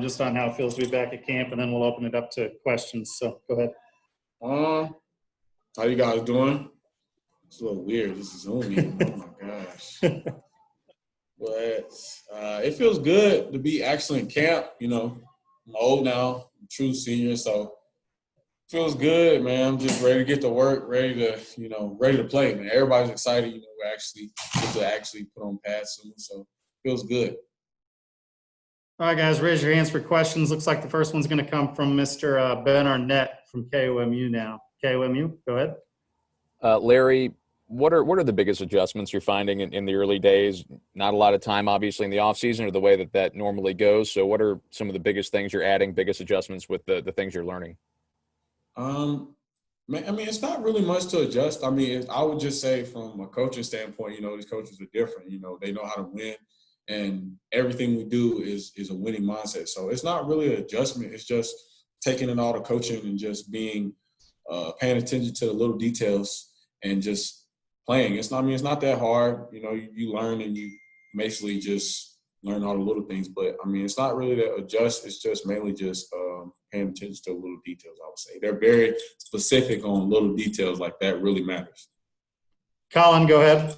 just on how it feels to be back at camp, and then we'll open it up to questions. So go ahead. How you guys doing? It's a little weird. This is Zoom meeting. Oh my gosh. But it feels good to be actually in camp. You know, I'm old now, I'm a true senior, so it feels good, man. I'm just ready to get to work, ready to play, man. Everybody's excited. You know, we actually get to actually put on pads soon, so it feels good. All right, guys, raise your hands for questions. Looks like the first one's going to come from Mr. Ben Arnett from KOMU now. KOMU, go ahead. Larry, what are the biggest adjustments you're finding in the early days? Not a lot of time, obviously, in the offseason or the way that normally goes. So what are some of the biggest things you're adding, biggest adjustments with the things you're learning? It's not really much to adjust. I mean, I would just say from a coaching standpoint, you know, these coaches are different. You know, they know how to win. And everything we do is a winning mindset. So it's not really an adjustment. It's just taking in all the coaching and just being paying attention to the little details and just playing. It's not that hard. You know, you learn and you basically just learn all the little things. But, I mean, it's not really that adjust. It's just mainly just paying attention to little details, I would say. They're very specific on little details like that really matters. Colin, go ahead.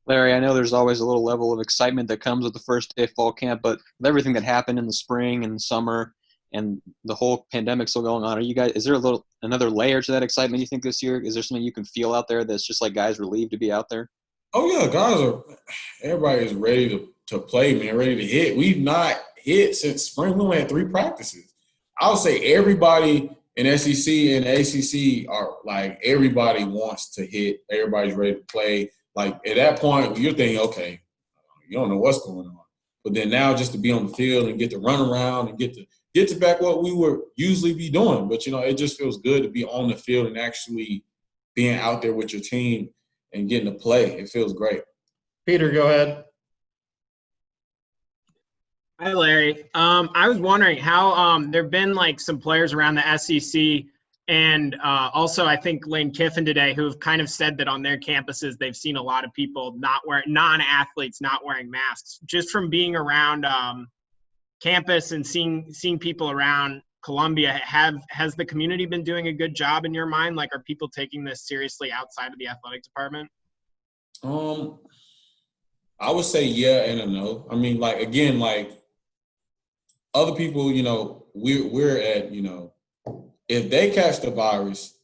Larry, I know there's always a little level of excitement that comes with the first day of fall camp, but with everything that happened in the spring and summer and the whole pandemic still going on, is there another layer to that excitement you think this year? Is there something you can feel out there that's just like guys relieved to be out there? Oh yeah, everybody is ready to play, man, ready to hit. We've not hit since spring. We only had 3 practices. I would say everybody in SEC and ACC are like, everybody wants to hit. Everybody's ready to play. Like, at that point, you're thinking, okay, you don't know what's going on. But then now just to be on the field and get to run around and get to back what we would usually be doing. But, you know, it just feels good to be on the field and actually being out there with your team and getting to play. It feels great. Peter, go ahead. Hi, Larry. I was wondering how there have been like some players around the SEC and also I think Lane Kiffin today who have kind of said that on their campuses they've seen a lot of people non-athletes not wearing masks. Just from being around campus and seeing people around Columbia, has the community been doing a good job in your mind? Like, are people taking this seriously outside of the athletic department? I would say yeah and a no. I mean, like, again, like, other people, you know, we're at, you know, if they catch the virus,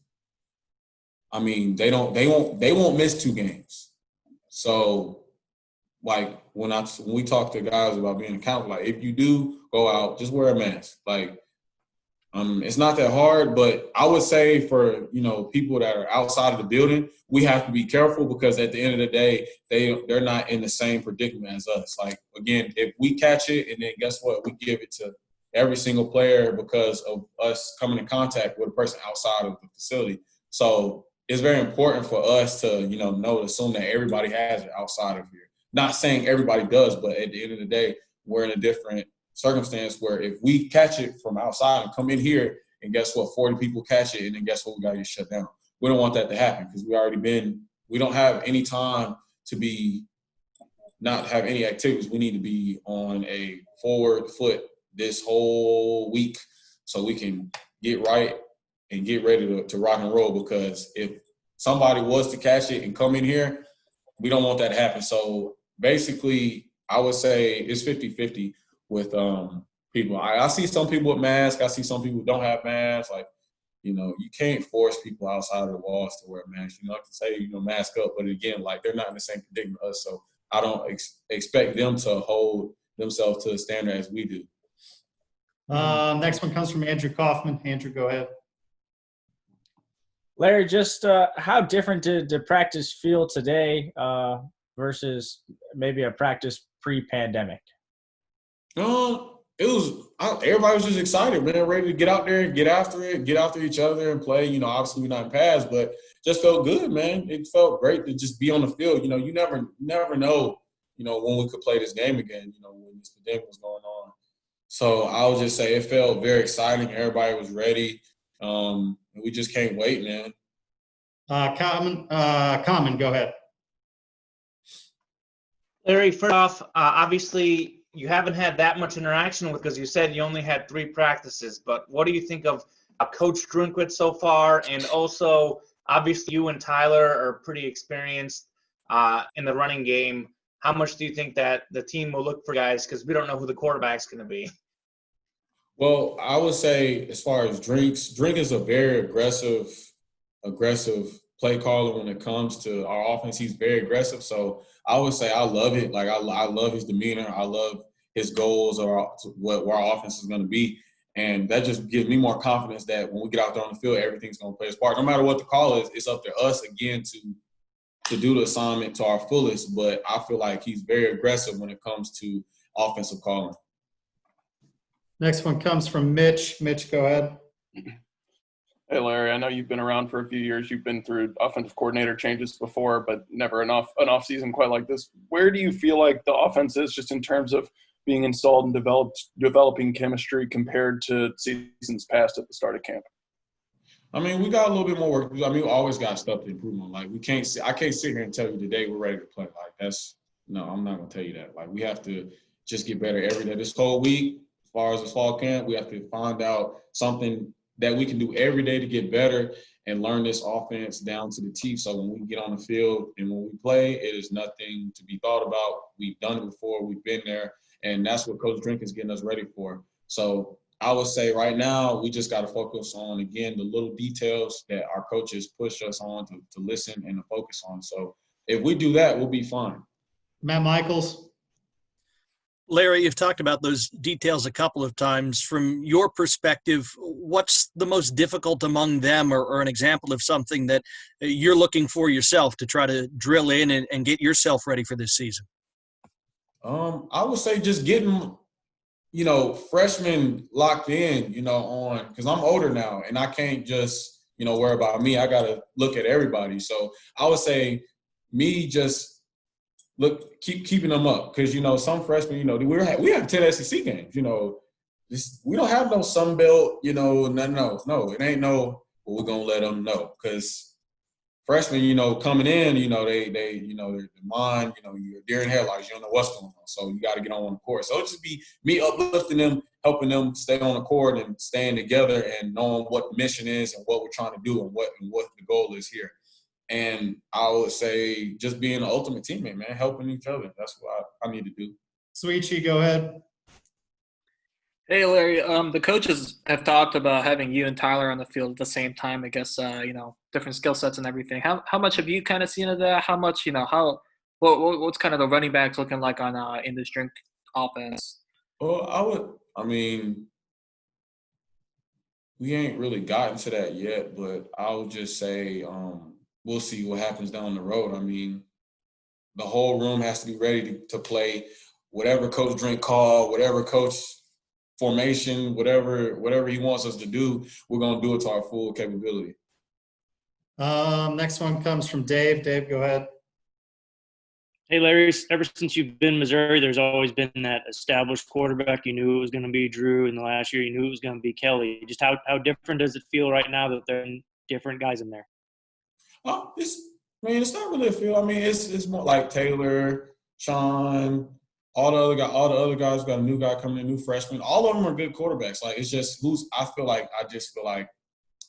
I mean, they won't miss 2 games. So, like, when we talk to guys about being accountable, like, if you do go out, just wear a mask. Like, it's not that hard, but I would say for, you know, people that are outside of the building, we have to be careful because at the end of the day, they're not in the same predicament as us. Like, again, if we catch it and then guess what? We give it to every single player because of us coming in contact with a person outside of the facility. So it's very important for us to, you know, assume that everybody has it outside of here. Not saying everybody does, but at the end of the day, we're in a different circumstance where if we catch it from outside and come in here and guess what, 40 people catch it and then guess what, we got to get shut down. We don't want that to happen because we don't have any time to not have any activities. We need to be on a forward foot this whole week so we can get right and get ready to rock and roll, because if somebody was to catch it and come in here, we don't want that to happen. So basically, I would say it's 50-50 with people. I see some people with masks. I see some people who don't have masks. Like, you know, you can't force people outside of the walls to wear masks. You know, I can say, you know, mask up, but again, like, they're not in the same predicament as us. So I don't expect them to hold themselves to the standard as we do. Next one comes from Andrew Kaufman. Andrew, go ahead. Larry, just how different did practice feel today versus maybe a practice pre-pandemic? Everybody was just excited, man, ready to get out there and get after it, get after each other and play. You know, obviously we're not in pads, but just felt good, man. It felt great to just be on the field. You know, you never know, you know, when we could play this game again, you know, when this pandemic was going on. So I would just say it felt very exciting. Everybody was ready. We just can't wait, man. Common, go ahead. Larry, first off, obviously you haven't had that much interaction with, because you said you only had 3 practices, but what do you think of Coach Drinkwitz so far? And also, obviously, you and Tyler are pretty experienced in the running game. How much do you think that the team will look for guys? Because we don't know who the quarterback's going to be. Well, I would say as far as Drink is a very aggressive play caller when it comes to our offense. He's very aggressive. So I would say I love it. Like I love his demeanor. I love his goals or where our offense is going to be. And that just gives me more confidence that when we get out there on the field, everything's going to play its part. No matter what the call is, it's up to us again to do the assignment to our fullest. But I feel like he's very aggressive when it comes to offensive calling. Next one comes from Mitch. Mitch, go ahead. Hey, Larry, I know you've been around for a few years. You've been through offensive coordinator changes before, but never an off season quite like this. Where do you feel like the offense is just in terms of being installed and developing chemistry compared to seasons past at the start of camp? I mean, we got a little bit more work. I mean, we always got stuff to improve on. Like, I can't sit here and tell you today we're ready to play. Like, no, I'm not going to tell you that. Like, we have to just get better every day. This whole week, as far as the fall camp, we have to find out something that we can do every day to get better and learn this offense down to the T. So when we get on the field and when we play, it is nothing to be thought about. We've done it before. We've been there. And that's what Coach Drink is getting us ready for. So I would say right now we just got to focus on, again, the little details that our coaches push us on to listen and to focus on. So if we do that, we'll be fine. Matt Michaels. Larry, you've talked about those details a couple of times. From your perspective, what's the most difficult among them, or an example of something that you're looking for yourself to try to drill in and get yourself ready for this season? I would say just getting, freshmen locked in, on, because I'm older now and I can't just, worry about me. I got to look at everybody. So I would say me just keeping them up, because some freshmen, we have 10 SEC games. We don't have no Sun Belt. No, it ain't no. Well, we're gonna let them know, because freshmen, coming in, they their mind, you're deer in headlights. You don't know what's going on, so you got to get on the court. So it just be me uplifting them, helping them stay on the court and staying together and knowing what the mission is and what we're trying to do and what the goal is here. And I would say just being an ultimate teammate, man, helping each other. That's what I need to do. Sweetie, go ahead. Hey, Larry. The coaches have talked about having you and Tyler on the field at the same time. I guess different skill sets and everything. How much have you kind of seen of that? How much what's kind of the running backs looking like on in this Drink offense? Well, we ain't really gotten to that yet, but I would just say we'll see what happens down the road. I mean, the whole room has to be ready to play whatever Coach Drink call, whatever coach formation, whatever he wants us to do, we're going to do it to our full capability. Next one comes from Dave. Dave, go ahead. Hey, Larry, ever since you've been in Missouri, there's always been that established quarterback. You knew it was going to be Drew, and the last year you knew it was going to be Kelly. Just how different does it feel right now that there are different guys in there? It's not really a feel. I mean, it's more like Taylor, Sean, all the other guys got a new guy coming in, new freshman. All of them are good quarterbacks. Like, it's just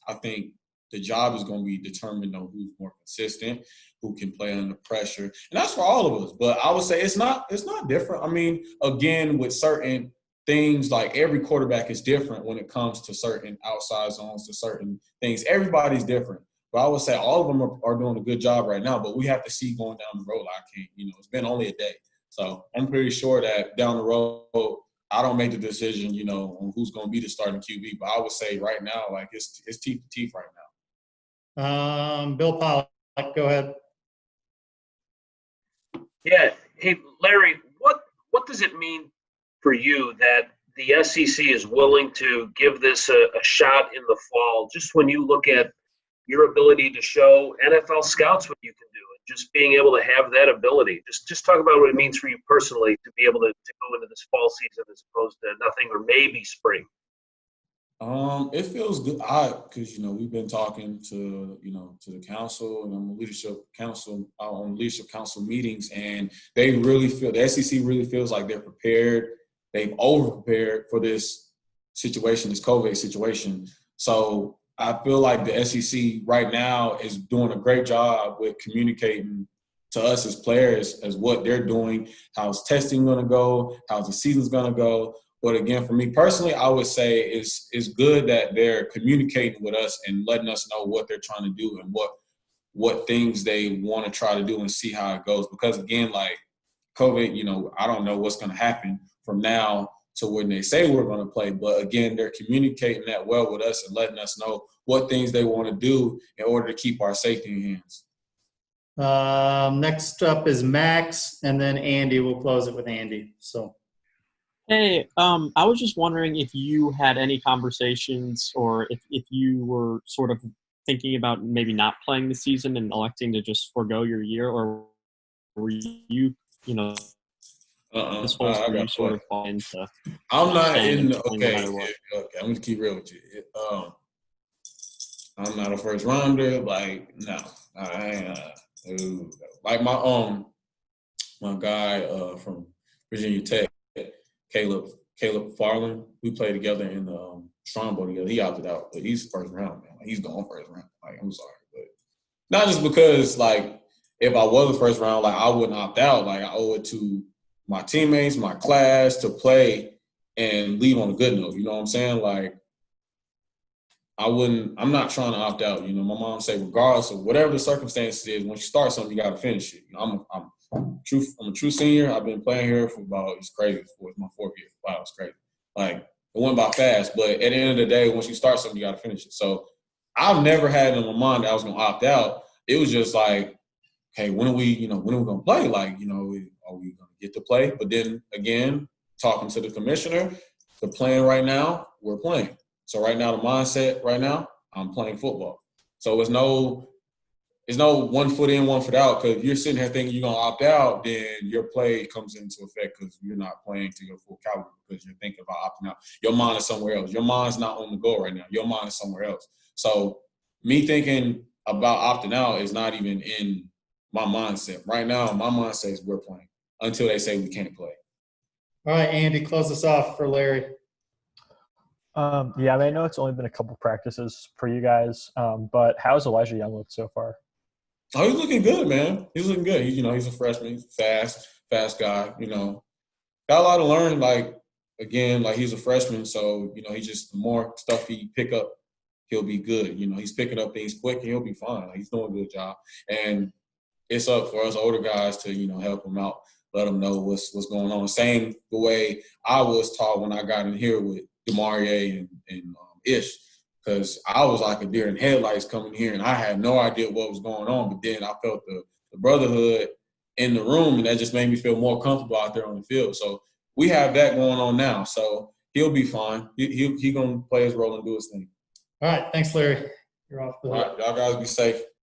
I think the job is going to be determined on who's more consistent, who can play under pressure. And that's for all of us. But I would say it's not different. I mean, again, with certain things, like every quarterback is different when it comes to certain outside zones, to certain things. Everybody's different. But I would say all of them are doing a good job right now. But we have to see going down the road. It's been only a day. So I'm pretty sure that down the road, I don't make the decision, on who's going to be the starting QB. But I would say right now, like, it's teeth to teeth right now. Bill Pollock, go ahead. Yeah. Hey, Larry, what does it mean for you that the SEC is willing to give this a shot in the fall, just when you look at your ability to show NFL scouts what you can do, and just being able to have that ability? Just talk about what it means for you personally to be able to go into this fall season as opposed to nothing or maybe spring. It feels good. Because we've been talking to the council and on the leadership council meetings, and they really feel the SEC really feels like they're prepared. They've over prepared for this situation, this COVID situation. So I feel like the SEC right now is doing a great job with communicating to us as players as what they're doing, how's testing going to go, how's the season's going to go. But again, for me personally, I would say it's good that they're communicating with us and letting us know what they're trying to do and what things they want to try to do and see how it goes. Because again, like COVID, I don't know what's going to happen from now to when they say we're going to play. But again, they're communicating that well with us and letting us know what things they want to do in order to keep our safety in hands. Next up is Max, and then Andy. We'll close it with Andy. So. Hey, I was just wondering if you had any conversations or if you were sort of thinking about maybe not playing the season and electing to just forego your year, or were you, this whole I you got sort of fall into. I'm not staying in. and playing no Okay, matter what? okay. I'm gonna keep real with you. I'm not a first rounder. Like no, I ain't. Like my guy from Virginia Tech, Caleb Farland. We played together in the Strongbow together. He opted out, but he's first round, man. Like, he's going first round. Like I'm sorry, but not just because like if I was a first round, like I wouldn't opt out. Like I owe it to my teammates, my class to play and leave on a good note. You know what I'm saying? Like I'm not trying to opt out. My mom say regardless of whatever the circumstances is, once you start something, you got to finish it. I'm a true senior. I've been playing here for it's crazy. It's my fourth year. Wow, it's crazy. Like it went by fast, but at the end of the day, once you start something, you got to finish it. So I've never had in my mind that I was going to opt out. It was just like, hey, when are we going to play? Like, are we going to get to play? But then again, talking to the commissioner, the plan right now, we're playing. So right now, the mindset right now, I'm playing football. So there's no 1 foot in, 1 foot out. Because if you're sitting here thinking you're going to opt out, then your play comes into effect because you're not playing to your full caliber because you're thinking about opting out. Your mind is somewhere else. Your mind's not on the goal right now. Your mind is somewhere else. So me thinking about opting out is not even in my mindset. Right now, my mindset is we're playing until they say we can't play. All right, Andy, close us off for Larry. I know it's only been a couple practices for you guys, but how's Elijah Young looked so far? Oh, he's looking good, man. He's looking good. He's a freshman. He's fast guy. Got a lot to learn. Like again, like he's a freshman, so he's just the more stuff he pick up, he'll be good. He's picking up things quick and he'll be fine. Like, he's doing a good job, and it's up for us older guys to help him out, let him know what's going on. Same the way I was taught when I got in here with Demarie and Ish. Because I was like a deer in headlights coming here, and I had no idea what was going on. But then I felt the brotherhood in the room, and that just made me feel more comfortable out there on the field. So we have that going on now. So he'll be fine. He gonna play his role and do his thing. All right, thanks, Larry. You're off the hook. All right, y'all guys be safe.